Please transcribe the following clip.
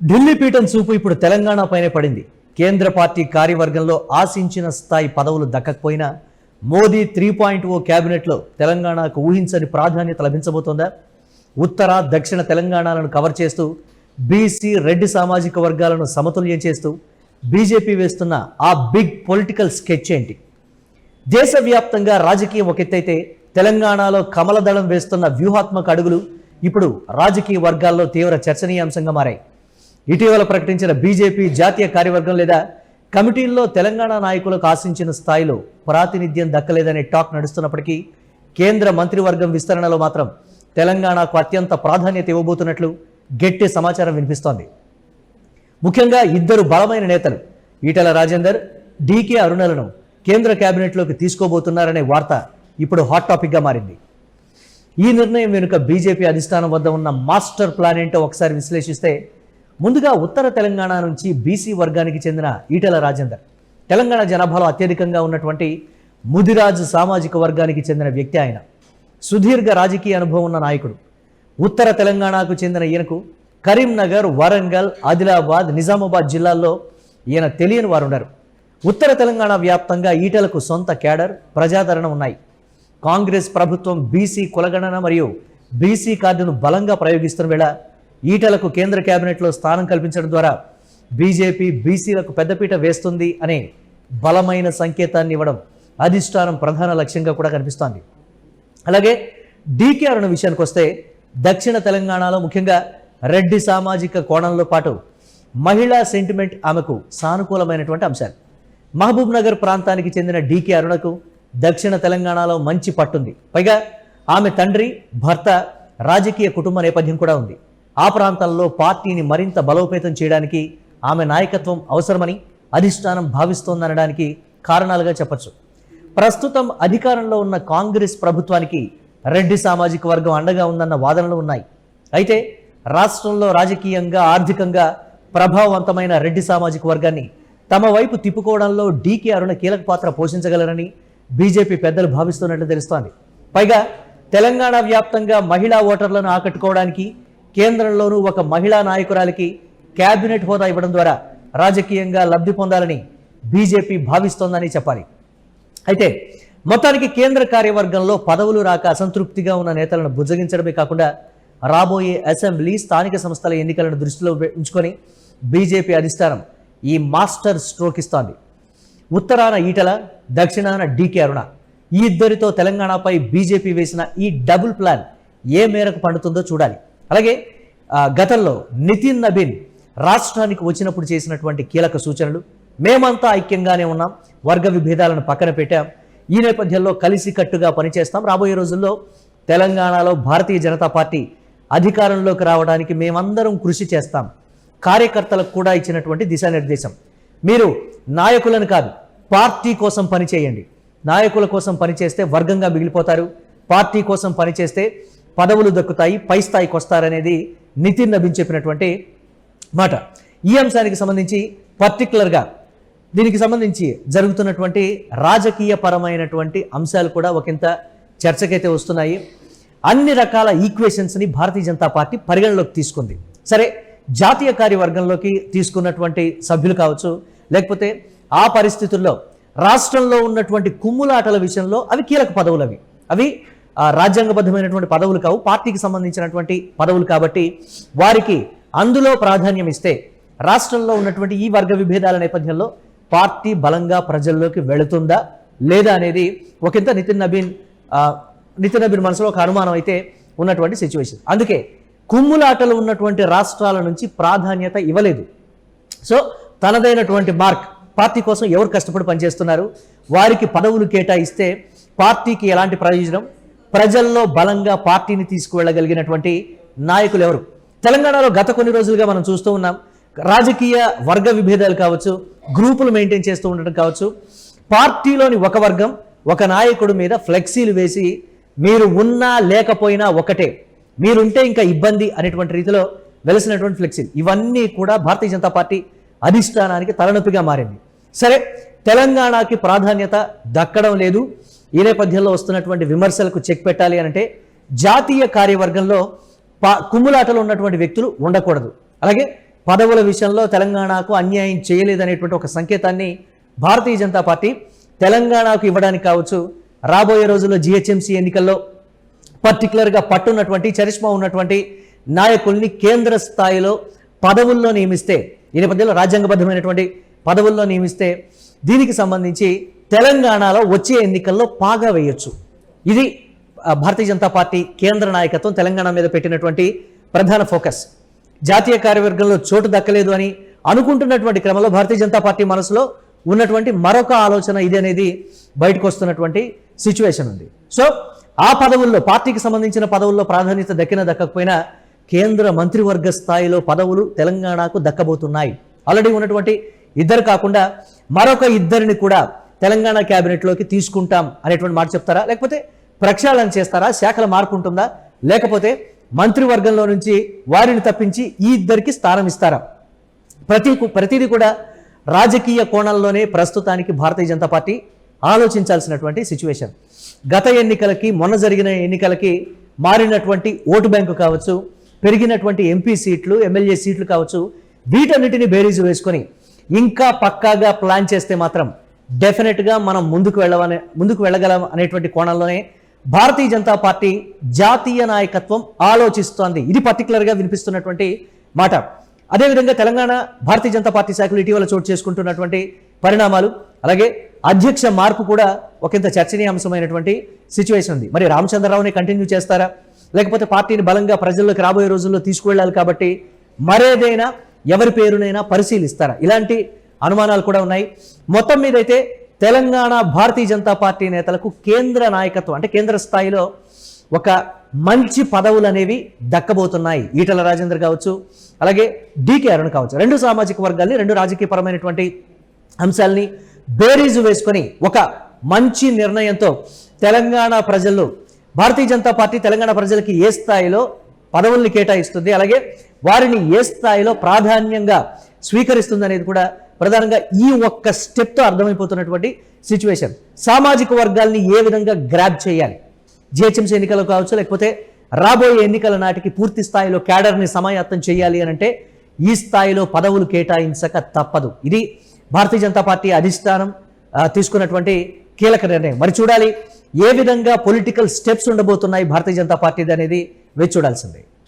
ఢిల్లీ పీఠం చూపు ఇప్పుడు తెలంగాణ పైనే పడింది. కేంద్ర పార్టీ కార్యవర్గంలో ఆశించిన స్థాయి పదవులు దక్కకపోయినా మోదీ 3.0 క్యాబినెట్లో తెలంగాణకు ఊహించని ప్రాధాన్యత లభించబోతోందా? ఉత్తర దక్షిణ తెలంగాణలను కవర్ చేస్తూ బీసీ రెడ్డి సామాజిక వర్గాలను సమతుల్యం చేస్తూ బీజేపీ వేస్తున్న ఆ బిగ్ పొలిటికల్ స్కెచ్ ఏంటి? దేశవ్యాప్తంగా రాజకీయం ఒక ఎత్తైతే తెలంగాణలో కమలదళం వేస్తున్న వ్యూహాత్మక అడుగులు ఇప్పుడు రాజకీయ వర్గాల్లో తీవ్ర చర్చనీయాంశంగా మారాయి. ఇటీవల ప్రకటించిన బీజేపీ జాతీయ కార్యవర్గం లేదా కమిటీల్లో తెలంగాణ నాయకులకు ఆశించిన స్థాయిలో ప్రాతినిధ్యం దక్కలేదనే టాక్ నడుస్తున్నప్పటికీ కేంద్ర మంత్రివర్గం విస్తరణలో మాత్రం తెలంగాణకు అత్యంత ప్రాధాన్యత ఇవ్వబోతున్నట్లు గట్టి సమాచారం వినిపిస్తోంది. ముఖ్యంగా ఇద్దరు బలమైన నేతలు ఈటెల రాజేందర్, డీకే అరుణలను కేంద్ర కేబినెట్లోకి తీసుకోబోతున్నారనే వార్త ఇప్పుడు హాట్ టాపిక్గా మారింది. ఈ నిర్ణయం వెనుక బీజేపీ అధిష్టానం వద్ద ఉన్న మాస్టర్ ప్లాన్ ఏంటో ఒకసారి విశ్లేషిస్తే, ముందుగా ఉత్తర తెలంగాణ నుంచి బీసీ వర్గానికి చెందిన ఈటెల రాజేందర్ తెలంగాణ జనాభాలో అత్యధికంగా ఉన్నటువంటి ముదిరాజు సామాజిక వర్గానికి చెందిన వ్యక్తి. ఆయన సుదీర్ఘ రాజకీయ అనుభవం ఉన్న నాయకుడు. ఉత్తర తెలంగాణకు చెందిన ఈయనకు కరీంనగర్, వరంగల్, ఆదిలాబాద్, నిజామాబాద్ జిల్లాల్లో ఈయన తెలియని వారు ఉన్నారు. ఉత్తర తెలంగాణ వ్యాప్తంగా ఈటెలకు సొంత క్యాడర్, ప్రజాదరణ ఉన్నాయి. కాంగ్రెస్ ప్రభుత్వం బీసీ కులగణన మరియు బీసీ కార్డును బలంగా ప్రయోగిస్తున్న వేళ ఈటెలకు కేంద్ర కేబినెట్లో స్థానం కల్పించడం ద్వారా బీజేపీ బీసీలకు పెద్దపీట వేస్తుంది అనే బలమైన సంకేతాన్ని ఇవ్వడం అధిష్టానం ప్రధాన లక్ష్యంగా కూడా కనిపిస్తోంది. అలాగే డీకే అరుణ విషయానికి వస్తే, దక్షిణ తెలంగాణలో ముఖ్యంగా రెడ్డి సామాజిక కోణంలో పాటు మహిళా సెంటిమెంట్ ఆమెకు సానుకూలమైనటువంటి అంశాలు. మహబూబ్ నగర్ ప్రాంతానికి చెందిన డీకే అరుణకు దక్షిణ తెలంగాణలో మంచి పట్టుంది. పైగా ఆమె తండ్రి, భర్త రాజకీయ కుటుంబ నేపథ్యం కూడా ఉంది. ఆ ప్రాంతాల్లో పార్టీని మరింత బలోపేతం చేయడానికి ఆమె నాయకత్వం అవసరమని అధిష్టానం భావిస్తోందనడానికి కారణాలుగా చెప్పచ్చు. ప్రస్తుతం అధికారంలో ఉన్న కాంగ్రెస్ ప్రభుత్వానికి రెడ్డి సామాజిక వర్గం అండగా ఉందన్న వాదనలు ఉన్నాయి. అయితే రాష్ట్రంలో రాజకీయంగా, ఆర్థికంగా ప్రభావవంతమైన రెడ్డి సామాజిక వర్గాన్ని తమ వైపు తిప్పుకోవడంలో డీకే అరుణ కీలక పాత్ర పోషించగలరని బీజేపీ పెద్దలు భావిస్తున్నట్లు తెలుస్తోంది. పైగా తెలంగాణ వ్యాప్తంగా మహిళా ఓటర్లను ఆకట్టుకోవడానికి కేంద్రంలోనూ ఒక మహిళా నాయకురాలికి కేబినెట్ హోదా ఇవ్వడం ద్వారా రాజకీయంగా లబ్ధి పొందాలని బీజేపీ భావిస్తోందని చెప్పాలి. అయితే మొత్తానికి కేంద్ర కార్యవర్గంలో పదవులు రాక అసంతృప్తిగా ఉన్న నేతలను బుజ్జగించడమే కాకుండా రాబోయే అసెంబ్లీ, స్థానిక సంస్థల ఎన్నికలను దృష్టిలో ఉంచుకొని బీజేపీ అధిష్టానం ఈ మాస్టర్ స్ట్రోక్ ఇస్తోంది. ఉత్తరాన ఈటెల, దక్షిణాన డీకే అరుణ, ఈ ఇద్దరితో తెలంగాణపై బీజేపీ వేసిన ఈ డబుల్ ప్లాన్ ఏ మేరకు పండుతుందో చూడాలి. అలాగే గతంలో నితిన్ నబీన్ రాష్ట్రానికి వచ్చినప్పుడు చేసినటువంటి కీలక సూచనలు, మేమంతా ఐక్యంగానే ఉన్నాం, వర్గ విభేదాలను పక్కన పెట్టాం, ఈ నేపథ్యంలో కలిసికట్టుగా పనిచేస్తాం, రాబోయే రోజుల్లో తెలంగాణలో భారతీయ జనతా పార్టీ అధికారంలోకి రావడానికి మేమందరం కృషి చేస్తాం, కార్యకర్తలకు కూడా ఇచ్చినటువంటి దిశానిర్దేశం, మీరు నాయకులను కాదు పార్టీ కోసం పనిచేయండి, నాయకుల కోసం పనిచేస్తే వర్గంగా మిగిలిపోతారు, పార్టీ కోసం పనిచేస్తే పదవులు దక్కుతాయి, పై స్థాయికి వస్తారనేది నితిన్ నబీన్ చెప్పినటువంటి మాట. ఈ అంశానికి సంబంధించి పర్టికులర్గా దీనికి సంబంధించి జరుగుతున్నటువంటి రాజకీయ పరమైనటువంటి అంశాలు కూడా ఒకంత చర్చకైతే వస్తున్నాయి. అన్ని రకాల ఈక్వేషన్స్ని భారతీయ జనతా పార్టీ పరిగణలోకి తీసుకుంది. సరే, జాతీయ కార్యవర్గంలోకి తీసుకున్నటువంటి సభ్యులు కావచ్చు, లేకపోతే ఆ పరిస్థితుల్లో రాష్ట్రంలో ఉన్నటువంటి కుమ్ములాటల విషయంలో అవి కీలక పదవులు, అవి రాజ్యాంగబద్ధమైనటువంటి పదవులు కావు, పార్టీకి సంబంధించినటువంటి పదవులు కాబట్టి వారికి అందులో ప్రాధాన్యం ఇస్తే రాష్ట్రంలో ఉన్నటువంటి ఈ వర్గ విభేదాల నేపథ్యంలో పార్టీ బలంగా ప్రజల్లోకి వెళుతుందా లేదా అనేది ఒకంత నితిన్ నబీన్ మనసులో ఒక అనుమానం అయితే ఉన్నటువంటి సిచ్యువేషన్. అందుకే కుమ్ములాటలు ఉన్నటువంటి రాష్ట్రాల నుంచి ప్రాధాన్యత ఇవ్వలేదు. సో తనదైనటువంటి మార్క్, పార్టీ కోసం ఎవరు కష్టపడి పనిచేస్తున్నారు, వారికి పదవులు కేటాయిస్తే పార్టీకి ఎలాంటి ప్రయోజనం, ప్రజల్లో బలంగా పార్టీని తీసుకువెళ్ళగలిగినటువంటి నాయకులు ఎవరు? తెలంగాణలో గత కొన్ని రోజులుగా మనం చూస్తూ ఉన్నాం, రాజకీయ వర్గ విభేదాలు కావచ్చు, గ్రూపులు మెయింటైన్ చేస్తూ ఉండడం కావచ్చు, పార్టీలోని ఒక వర్గం ఒక నాయకుడి మీద ఫ్లెక్సీలు వేసి మీరు ఉన్నా లేకపోయినా ఒకటే, మీరుంటే ఇంకా ఇబ్బంది అనేటువంటి రీతిలో వెలిసినటువంటి ఫ్లెక్సీలు, ఇవన్నీ కూడా భారతీయ జనతా పార్టీ అధిష్టానానికి తలనొప్పిగా మారింది. సరే, తెలంగాణకి ప్రాధాన్యత దక్కడం లేదు, ఈ నేపథ్యంలో వస్తున్నటువంటి విమర్శలకు చెక్ పెట్టాలి అంటే జాతీయ కార్యవర్గంలో కుమ్ములాటలో ఉన్నటువంటి వ్యక్తులు ఉండకూడదు. అలాగే పదవుల విషయంలో తెలంగాణకు అన్యాయం చేయలేదనేటువంటి ఒక సంకేతాన్ని భారతీయ జనతా పార్టీ తెలంగాణకు ఇవ్వడానికి కావచ్చు, రాబోయే రోజుల్లో జిహెచ్ఎంసీ ఎన్నికల్లో పర్టికులర్గా పట్టున్నటువంటి చరిష్మా ఉన్నటువంటి నాయకుల్ని కేంద్ర స్థాయిలో పదవుల్లో నియమిస్తే, ఈ నేపథ్యంలో రాజ్యాంగబద్ధమైనటువంటి పదవుల్లో నియమిస్తే దీనికి సంబంధించి తెలంగాణలో వచ్చే ఎన్నికల్లో పాగా వేయొచ్చు. ఇది భారతీయ జనతా పార్టీ కేంద్ర నాయకత్వం తెలంగాణ మీద పెట్టినటువంటి ప్రధాన ఫోకస్. జాతీయ కార్యవర్గంలో చోటు దక్కలేదు అని అనుకుంటున్నటువంటి క్రమంలో భారతీయ జనతా పార్టీ మనసులో ఉన్నటువంటి మరొక ఆలోచన ఇది అనేది బయటకు వస్తున్నటువంటి సిచ్యువేషన్ ఉంది. సో ఆ పదవుల్లో, పార్టీకి సంబంధించిన పదవుల్లో ప్రాధాన్యత దక్కకపోయినా కేంద్ర మంత్రివర్గ స్థాయిలో పదవులు తెలంగాణకు దక్కబోతున్నాయి. ఆల్రెడీ ఉన్నటువంటి ఇద్దరు కాకుండా మరొక ఇద్దరిని కూడా తెలంగాణ క్యాబినెట్లోకి తీసుకుంటాం అనేటువంటి మాట చెప్తారా, లేకపోతే ప్రక్షాళన చేస్తారా, శాఖల మార్పు ఉంటుందా, లేకపోతే మంత్రివర్గంలో నుంచి వారిని తప్పించి ఈ ఇద్దరికి స్థానం ఇస్తారా? ప్రతిదీ కూడా రాజకీయ కోణంలోనే ప్రస్తుతానికి భారతీయ జనతా పార్టీ ఆలోచించాల్సినటువంటి సిచ్యువేషన్. గత ఎన్నికలకి, మొన్న జరిగిన ఎన్నికలకి మారినటువంటి ఓటు బ్యాంకు కావచ్చు, పెరిగినటువంటి ఎంపీ సీట్లు, ఎమ్మెల్యే సీట్లు కావచ్చు, వీటన్నిటిని బేరీజు వేసుకొని ఇంకా పక్కాగా ప్లాన్ చేస్తే మాత్రం డెఫినెట్గా మనం ముందుకు వెళ్ళగలం అనేటువంటి కోణంలోనే భారతీయ జనతా పార్టీ జాతీయ నాయకత్వం ఆలోచిస్తోంది. ఇది పర్టికులర్గా వినిపిస్తున్నటువంటి మాట. అదేవిధంగా తెలంగాణ భారతీయ జనతా పార్టీ శాఖలు ఇటీవల చోటు చేసుకుంటున్నటువంటి పరిణామాలు, అలాగే అధ్యక్ష మార్పు కూడా ఒకంత చర్చనీయాంశమైనటువంటి సిచ్యువేషన్ ఉంది. మరి రామచంద్రరావుని కంటిన్యూ చేస్తారా, లేకపోతే పార్టీని బలంగా ప్రజల్లోకి రాబోయే రోజుల్లో తీసుకువెళ్ళాలి కాబట్టి మరేదైనా ఎవరి పేరునైనా పరిశీలిస్తారా? ఇలాంటి అనుమానాలు కూడా ఉన్నాయి. మొత్తం మీద అయితే తెలంగాణ భారతీయ జనతా పార్టీ నేతలకు కేంద్ర నాయకత్వం అంటే కేంద్ర స్థాయిలో ఒక మంచి పదవులు అనేవి దక్కబోతున్నాయి. ఈటల రాజేందర్ కావచ్చు, అలాగే డీకే అరుణ్ కావచ్చు. రెండు సామాజిక వర్గాల్ని, రెండు రాజకీయపరమైనటువంటి అంశాలని బేరీజు వేసుకొని ఒక మంచి నిర్ణయంతో తెలంగాణ ప్రజల్లో భారతీయ జనతా పార్టీ తెలంగాణ ప్రజలకి ఏ స్థాయిలో పదవుల్ని కేటాయిస్తుంది, అలాగే వారిని ఏ స్థాయిలో ప్రాధాన్యంగా స్వీకరిస్తుంది అనేది కూడా ప్రధానంగా ఈ ఒక్క స్టెప్తో అర్థమైపోతున్నటువంటి సిచ్యువేషన్. సామాజిక వర్గాల్ని ఏ విధంగా గ్రాబ్ చేయాలి, జిహెచ్ఎంసీ ఎన్నికలు కావచ్చు, లేకపోతే రాబోయే ఎన్నికల నాటికి పూర్తి స్థాయిలో క్యాడర్ని సమాయత్తం చేయాలి అని అంటే ఈ స్థాయిలో పదవులు కేటాయించక తప్పదు. ఇది భారతీయ జనతా పార్టీ అధిష్టానం తీసుకున్నటువంటి కీలక నిర్ణయం. మరి చూడాలి ఏ విధంగా పొలిటికల్ స్టెప్స్ ఉండబోతున్నాయి భారతీయ జనతా పార్టీది అనేది వేచి చూడాల్సిందే.